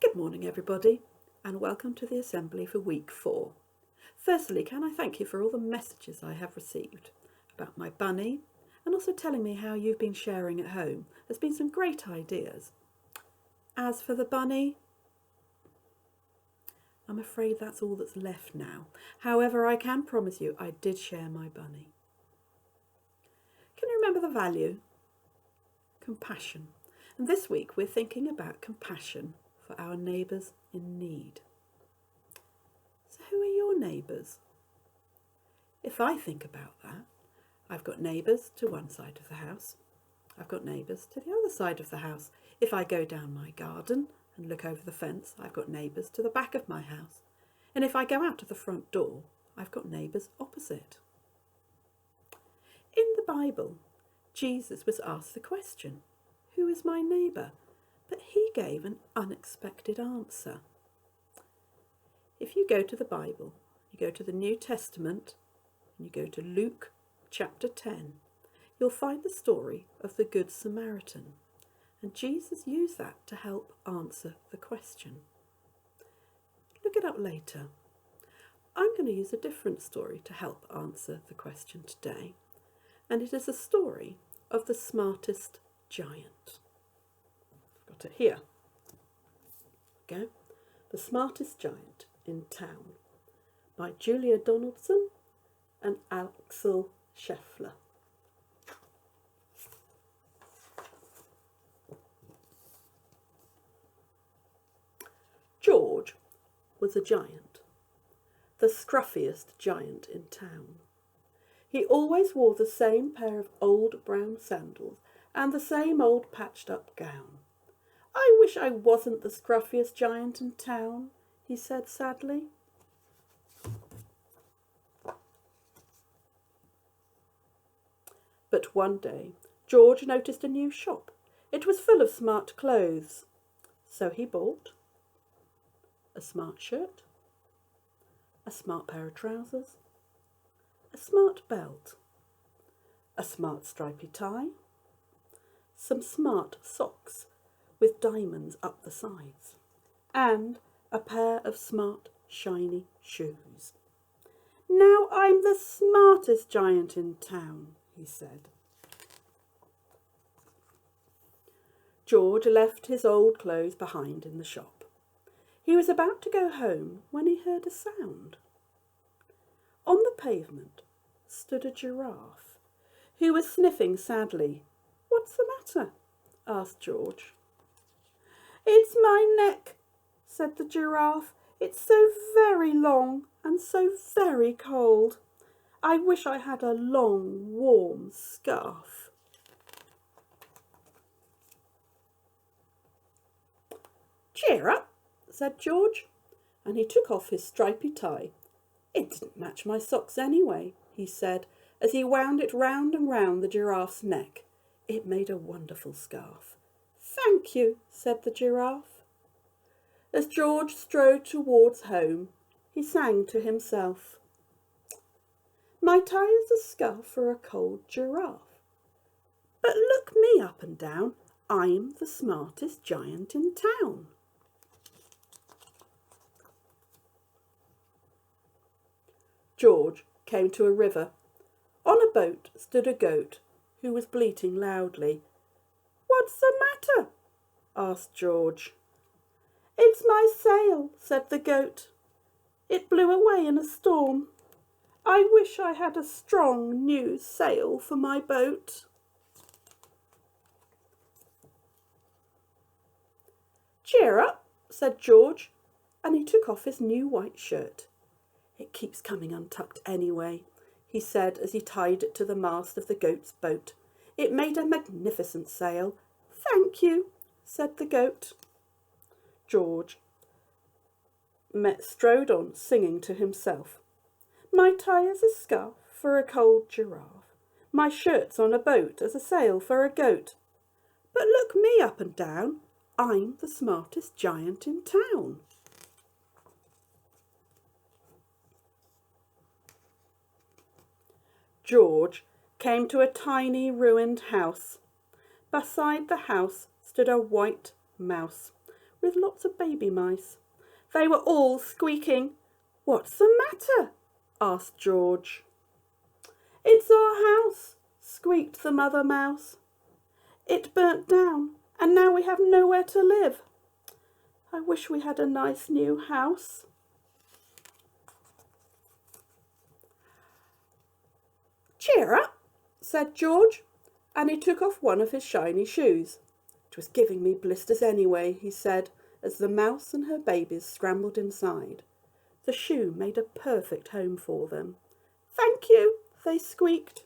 Good morning everybody and welcome to the Assembly for week 4. Firstly, can I thank you for all the messages I have received about my bunny and also telling me how you've been sharing at home. There's been some great ideas. As for the bunny, I'm afraid that's all that's left now. However, I can promise you I did share my bunny. Can you remember the value? Compassion. And this week we're thinking about compassion for our neighbours in need. So who are your neighbours? If I think about that, I've got neighbours to one side of the house. I've got neighbours to the other side of the house. If I go down my garden and look over the fence, I've got neighbours to the back of my house. And if I go out to the front door, I've got neighbours opposite. In the Bible, Jesus was asked the question, who is my neighbour? But he gave an unexpected answer. If you go to the Bible, you go to the New Testament, and you go to Luke chapter 10, you'll find the story of the Good Samaritan. And Jesus used that to help answer the question. Look it up later. I'm going to use a different story to help answer the question today. And it is a story of the smartest giant. I've got it here. Okay. The Smartest Giant in Town by Julia Donaldson and Axel Scheffler. George was a giant, the scruffiest giant in town. He always wore the same pair of old brown sandals and the same old patched-up gown. "I wish I wasn't the scruffiest giant in town," he said sadly. But one day, George noticed a new shop. It was full of smart clothes. So he bought a smart shirt, a smart pair of trousers, a smart belt, a smart stripy tie, some smart socks with diamonds up the sides, and a pair of smart shiny shoes. "Now I'm the smartest giant in town," he said. George left his old clothes behind in the shop. He was about to go home when he heard a sound. On the pavement stood a giraffe, who was sniffing sadly. "What's the matter?" asked George. "It's my neck," said the giraffe. "It's so very long and so very cold. I wish I had a long, warm scarf." "Cheer up," said George, and he took off his stripy tie. "It didn't match my socks anyway," he said, as he wound it round and round the giraffe's neck. It made a wonderful scarf. "Thank you," said the giraffe. As George strode towards home, he sang to himself, "My tie is a scarf for a cold giraffe. But look me up and down, I'm the smartest giant in town." George came to a river. On a boat stood a goat who was bleating loudly. "What's the matter?" asked George. "It's my sail," said the goat. "It blew away in a storm. I wish I had a strong new sail for my boat." "Cheer up," said George, and he took off his new white shirt. "It keeps coming untucked anyway," he said as he tied it to the mast of the goat's boat. It made a magnificent sail. "Thank you," said the goat. George strode on, singing to himself. "My tie is a scarf for a cold giraffe. My shirt's on a boat as a sail for a goat. But look me up and down, I'm the smartest giant in town." George came to a tiny ruined house. Beside the house stood a white mouse with lots of baby mice. They were all squeaking. "What's the matter?" asked George. "It's our house," squeaked the mother mouse. "It burnt down, and now we have nowhere to live. I wish we had a nice new house." "Cheer up," said George, and he took off one of his shiny shoes. "It was giving me blisters anyway," he said, as the mouse and her babies scrambled inside. The shoe made a perfect home for them. "Thank you," they squeaked.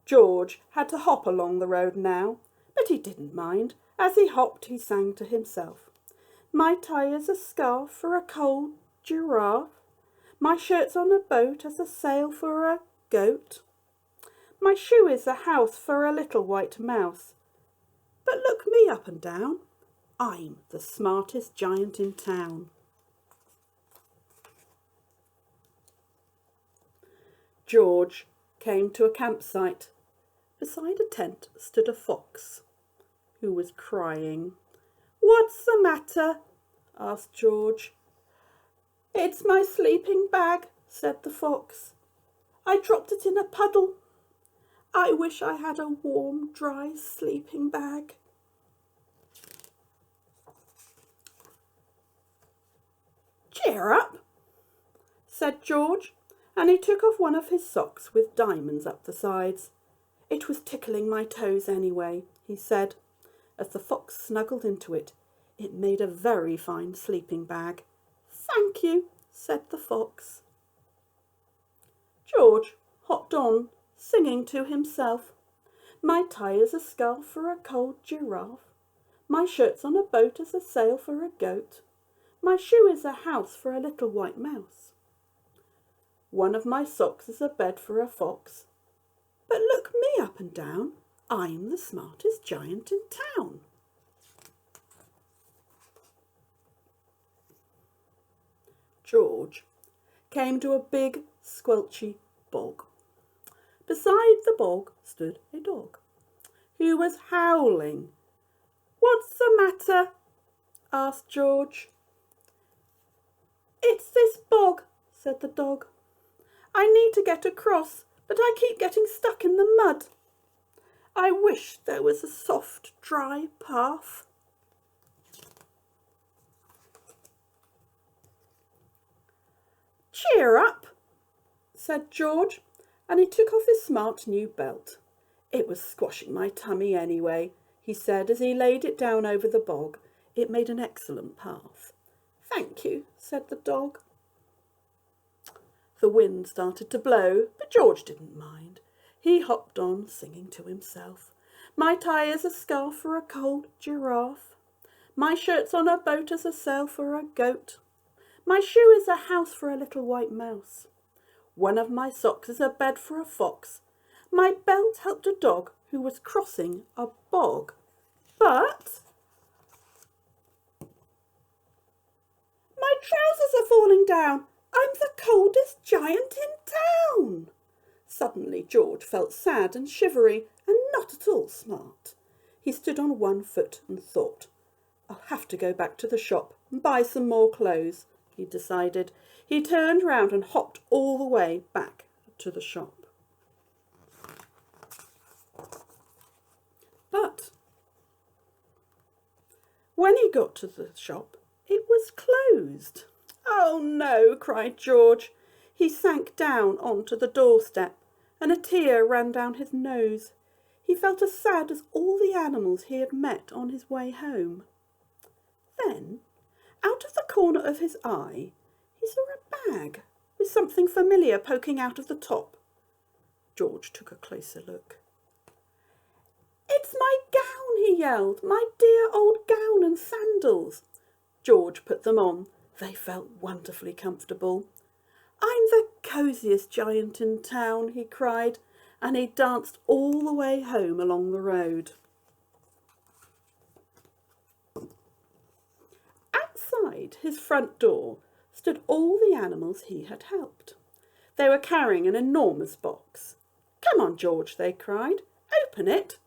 George had to hop along the road now, but he didn't mind. As he hopped, he sang to himself. "My tie is a scarf for a cold giraffe. My shirt's on a boat as a sail for a goat. My shoe is a house for a little white mouse. But look me up and down. I'm the smartest giant in town." George came to a campsite. Beside a tent stood a fox, who was crying. "What's the matter?" asked George. "It's my sleeping bag," said the fox. "I dropped it in a puddle. I wish I had a warm, dry sleeping bag." "Cheer up," said George, and he took off one of his socks with diamonds up the sides. "It was tickling my toes anyway," he said. As the fox snuggled into it, it made a very fine sleeping bag. "Thank you," said the fox. George hopped on, singing to himself. "My tie is a scarf for a cold giraffe. My shirt's on a boat as a sail for a goat. My shoe is a house for a little white mouse. One of my socks is a bed for a fox. But look me up and down. I'm the smartest giant in town." George came to a big, squelchy bog. Beside the bog stood a dog, who was howling. "What's the matter?" asked George. "It's this bog," said the dog. "I need to get across, but I keep getting stuck in the mud. I wish there was a soft, dry path." "Cheer up," said George, and he took off his smart new belt. "It was squashing my tummy anyway," he said as he laid it down over the bog. It made an excellent path. "Thank you," said the dog. The wind started to blow, but George didn't mind. He hopped on, singing to himself. "My tie is a scarf for a cold giraffe. My shirt's on a boat as a sail for a goat. My shoe is a house for a little white mouse. One of my socks is a bed for a fox. My belt helped a dog who was crossing a bog. But my trousers are falling down. I'm the coldest giant in town." Suddenly George felt sad and shivery and not at all smart. He stood on one foot and thought, "I'll have to go back to the shop and buy some more clothes," he decided. He turned round and hopped all the way back to the shop. But when he got to the shop, it was closed. "Oh no," cried George. He sank down onto the doorstep and a tear ran down his nose. He felt as sad as all the animals he had met on his way home. Then, out of the corner of his eye, he saw a bag with something familiar poking out of the top. George took a closer look. "It's my gown," he yelled, "my dear old gown and sandals." George put them on. They felt wonderfully comfortable. "I'm the cosiest giant in town," he cried, and he danced all the way home along the road. Outside his front door stood all the animals he had helped. They were carrying an enormous box. "Come on, George," they cried. "Open it."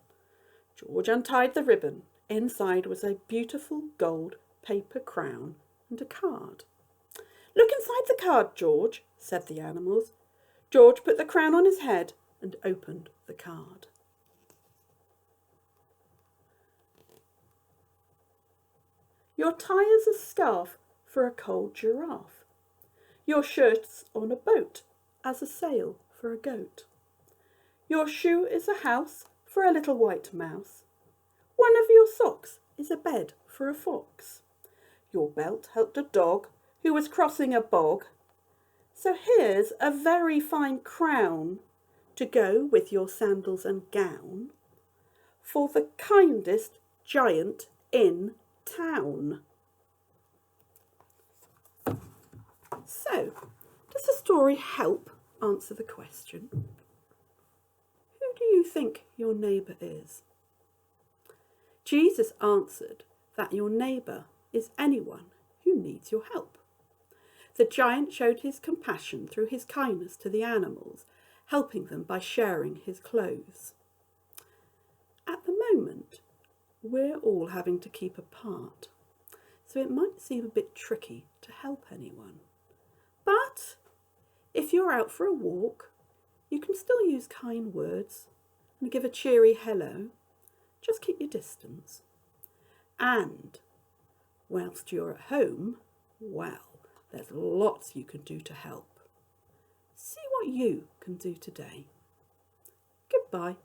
George untied the ribbon Inside was a beautiful gold paper crown and a card. "Look inside the card, George," said the animals. George put the crown on his head and opened the card. Your tie is a scarf for a cold giraffe. Your shirt's on a boat as a sail for a goat. Your shoe is a house for a little white mouse. One of your socks is a bed for a fox. Your belt helped a dog who was crossing a bog. So here's a very fine crown to go with your sandals and gown for the kindest giant in town. So, does the story help answer the question? Who do you think your neighbour is? Jesus answered that your neighbour is anyone who needs your help. The giant showed his compassion through his kindness to the animals, helping them by sharing his clothes. At the moment, we're all having to keep apart, so it might seem a bit tricky to help anyone. But if you're out for a walk, you can still use kind words and give a cheery hello. Just keep your distance. And whilst you're at home, well, there's lots you can do to help. See what you can do today. Goodbye.